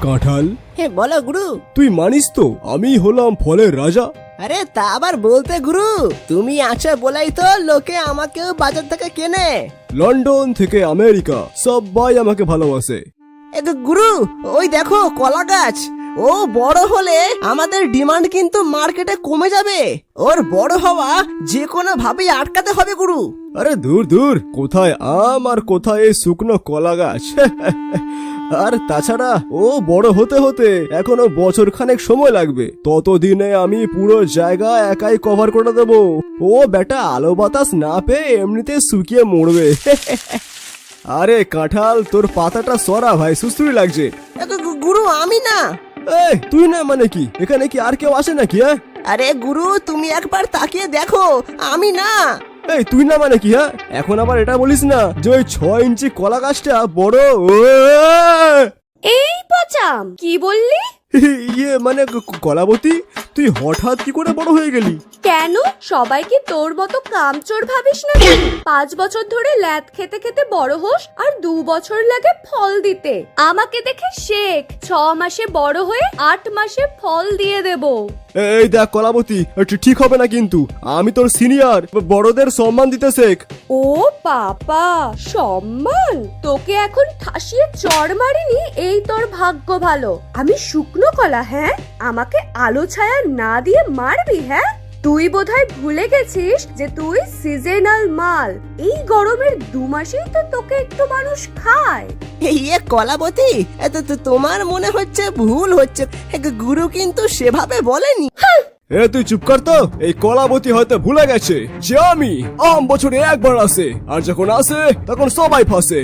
কাঁঠাল, হ্যাঁ বলো গুরু। তুই মানিস তো আমি হলাম ফলের রাজা? আরে তা আবার বলতে গুরু, তুমি আছো বলেই তো লোকে আমাকেও বাজার থেকে কেনে। লন্ডন থেকে আমেরিকা সবাই আমাকে ভালোবাসে। গুরু ওই দেখো কলা গাছ, ও বড় হলে আমাদের ডিমান্ড কিন্তু মার্কেটে কমে যাবে। ওর বড় হওয়া যে কোনো ভাবেই আটকাতে হবে গুরু। আরে দূর দূর, কোথায় আম আর কোথায় এই শুকনো কলা গাছ। আর তাছাড়া ও বড় হতে হতে এখনো বছর খানেক সময় লাগবে। ততদিনে আমি পুরো জায়গা একাই কভার করে দেব। ও বেটা আলো বাতাস না পেয়ে এমনিতে শুকিয়ে মরবে। আরে কাঁঠাল, তোর পাতাটা সরা ভাই, সুস্থুরি লাগছে। গুরু আমি না। এই তুই না মানে কি? এখানে কি আর কেউ আসে নাকি? হ্যাঁ আরে গুরু তুমি একবার তাকিয়ে দেখো, আমি না। এই তুই না মানে কি? হ্যাঁ এখন আবার এটা বলিস না যে ওই 6 ইঞ্চি কলা গাছটা বড়। এই পচাম, কি বললি? ইয়ে মানে কলাবতী, তুই হঠাৎ কি করে বড় হয়ে গেলি? কেন সবাই কি তোর মতো কামচোর ভাবিস না? 5 বছর ধরে ল্যাদ খেতে খেতে বড় হোস আর 2 বছর লাগে ফল দিতে। আমাকে দেখে শেখ, 6 মাসে বড় হয়ে 8 মাসে ফল দিয়ে দেব। এই দেখ কলাবতী, ঠিক হবে না কিন্তু। আমি তোর সিনিয়র, বড়দের সম্মান দিতে শেখ। ও বাবা, সম্মান? তোকে এখন ঠাসিয়ে চড় মারিনি এই তোর ভাগ্য ভালো। আমি শুকনো কলা, হ্যাঁ? আমাকে আলো ছায়া না দিয়ে মারবি? হ্যাঁ, তুই বোধহয় ভুলে গেছিস যে তুই সিজনাল মাল। এই গরমের 2 মাসেই তো তোকে একটু মানুষ খায়। ইয়ে কলাবতী, তোমার মনে হচ্ছে ভুল হচ্ছে। গুরু কিন্তু সেভাবে বলেনি। এ তুই চুপ কর তো। এই কলাবতী হয়তো ভুলে গেছে যে আমি আম বছরে একবার আসে, আর যখন আসে তখন সবাই ফাঁসে।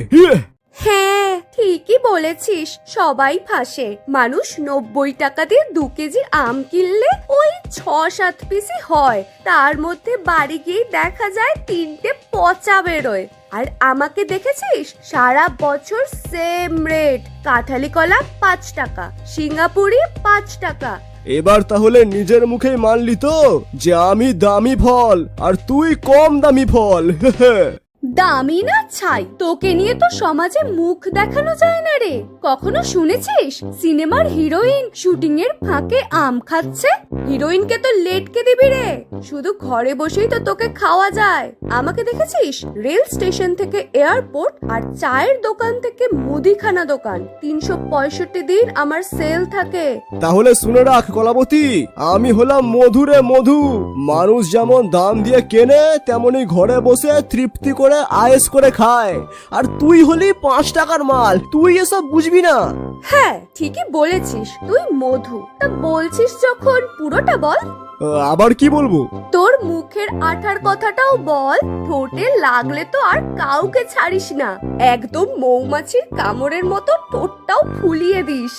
হ্যাঁ ঠিকই বলেছিস, সবাই ফাঁসে। মানুষ 90 টাকা দিয়ে 2 কেজি আম কিনলে ওই 6-7 পিসই হয়। তার মধ্যে বাড়ি গিয়ে দেখা যায় 3টে পচা বেরোয়। আর আমাকে দেখেছিস সারা বছর সেম রেট। কাঁঠালি কলা 5 টাকা, সিঙ্গাপুরি 5 টাকা। এবার তাহলে নিজের মুখেই মানলি তো যে আমি দামি ফল আর তুই কম দামি ফল। দামি না ছাই, তোকে নিয়ে তো সমাজে মুখ দেখানো যায় না রে। কখনো শুনেছিস সিনেমার হিরোইন শুটিং এর ফাঁকে আম খাচ্ছে? হিরোইনকে তো লেটকে দিবি রে, শুধু ঘরে বসেই তো তোকে খাওয়া যায়। আমাকে দেখেছিস রেল স্টেশন থেকে এয়ারপোর্ট আর চায়ের দোকান থেকে মুদিখানা দোকান, 365 দিন আমার সেল থাকে। তাহলে শুনে রাখ কলাবতী, আমি হলাম মধুরে মধু। মানুষ যেমন দাম দিয়ে কেনে, তেমনি ঘরে বসে তৃপ্তি করে আয়েস করে খায়। আর তুই হলি 5 টাকার মাল, তুই এসব বুঝবি না। হ্যাঁ ঠিকই বলেছিস, তুই মধু। তা বলছিস যখন পুরোটা বল। আবার কি বলবো? তোর মুখের আঠার কথাটাও বল। ঠোঁটে লাগলে তো আর কাউকে ছাড়িস না, একদম মৌমাছির কামড়ের মতো ঠোঁটটাও ফুলিয়ে দিস।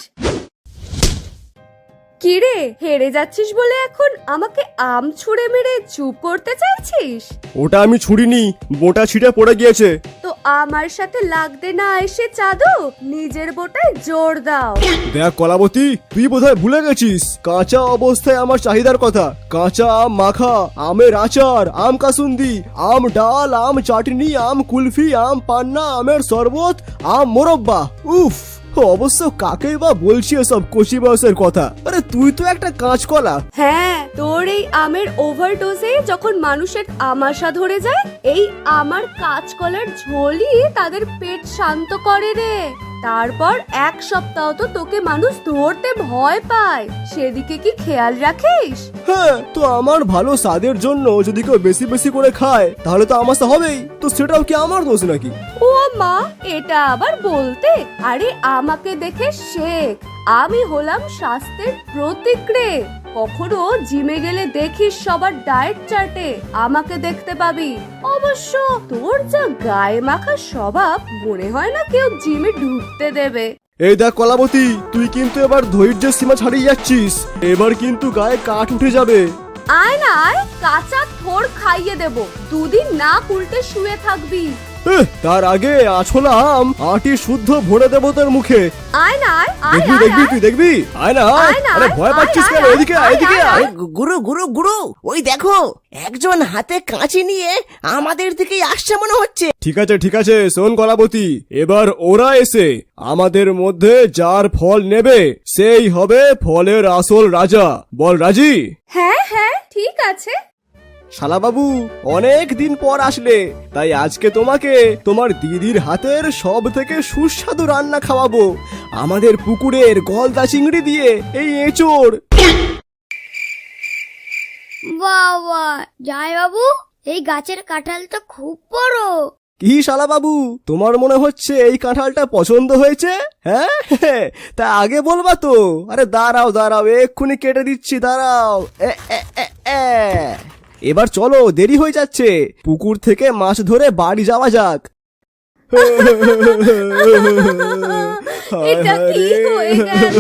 কিরে, হেরে যাচ্ছিস বলে এখন আমাকে আম ছুঁড়ে মেরে চুপ করতে চাইছিস? ওটা আমি ছুড়িনি, বোটা ছিটে পড়ে গিয়েছে। তো আমার সাথে লাগতে না এসে চাঁদো, নিজের বোটায় জোর দাও। দেখ কলাবতী, তুই বোধহয় ভুলে গেছিস কাঁচা অবস্থায় আমার চাহিদার কথা। কাঁচা আম মাখা, আমের আচার, আম কাসুন্দি, আম ডাল, আম চাটনি, আম কুলফি, আম পান্না, আমের শরবত, আম মোরব্বা। উফ, অবশ্য কাকেই বা বলছি এসব কচি বয়সের কথা। আরে তুই তো একটা কাঁচকলা। হ্যাঁ, তোর এই আমের ওভারডোজে যখন মানুষের আমাশা ধরে যায়, এই আমার কাঁচকলার ঝোলই তাদের পেট শান্ত করে রে। তারপর 1 সপ্তাহ তো তোকে মানুষ ধরতে ভয় পায়, সেদিকে কি খেয়াল রাখিস? হ্যাঁ, তো আমার ভালো স্বাদের জন্য যদি কেউ বেশি বেশি করে খায় তাহলে তো আমাশা হবেই। তো সেটাও কি আমার দোষ নাকি? ও মা, এটা আবার বলতে? আরে আমাকে দেখে শেখ, আমি হলাম স্বাস্থ্যের প্রতীক রে। কখনো জিমে গেলে দেখিস সবার ডায়েট চার্টে আমাকে দেখতে পাবি। অবশ্য তোর যা গায়ে মাখা স্বভাব, মনে হয় না কেউ জিমে ঢুকতে দেবে। এই দেখ কলাবতী, তুই কিন্তু এবার ধৈর্যের সীমা ছাড়িয়ে যাচ্ছিস। এবার কিন্তু গায়ে কাঠ উঠে যাবে। আয় না আয়, কাঁচা থোড় খাইয়ে দেব। 2 দিন না উল্টে শুয়ে থাকবি। তার আগে আছলা আম আটি শুদ্ধ ভরে দেবো তোর মুখে। আয় না আয় আয় দেখবি আয়, দেখবি আয়। তুই দেখবি, আয় না আয়। আয় না, আরে আয়, ভয় আয়, পাচ্ছিস আয়, কেন? আয়, এদিকে আয়, আয়, এদিকে আয়, আয়। গুরু গুরু গুরু, ওই দেখো একজন হাতে কাঁচি নিয়ে আমাদের দিকেই আসছে মনে হচ্ছে। ঠিক আছে শোন কলাবতী, এবার ওরা এসে আমাদের মধ্যে যার ফল নেবে সেই হবে ফলের আসল রাজা। বল রাজি? হ্যাঁ হ্যাঁ ঠিক আছে। শালাবাবু অনেক দিন পর আসলে, তাই আজকে তোমাকে তোমার দিদির হাতের সব থেকে সুস্বাদু রান্না খাওয়াবো, আমাদের পুকুরের গলদা চিংড়ি দিয়ে এই এঁচোড়। বাবা জয় বাবু, এই গাছের কাঁঠাল তো খুব বড়। কি শালাবাবু, তোমার মনে হচ্ছে এই কাঁঠালটা পছন্দ হয়েছে? হ্যাঁ তা আগে বলবা তো। আরে দাঁড়াও দাঁড়াও, এক্ষুনি কেটে দিচ্ছি, দাঁড়াও। এবার চলো, দেরি হয়ে যাচ্ছে, পুকুর থেকে মাছ ধরে বাড়ি যাওয়া যাক। এটা কি হয়ে গেল?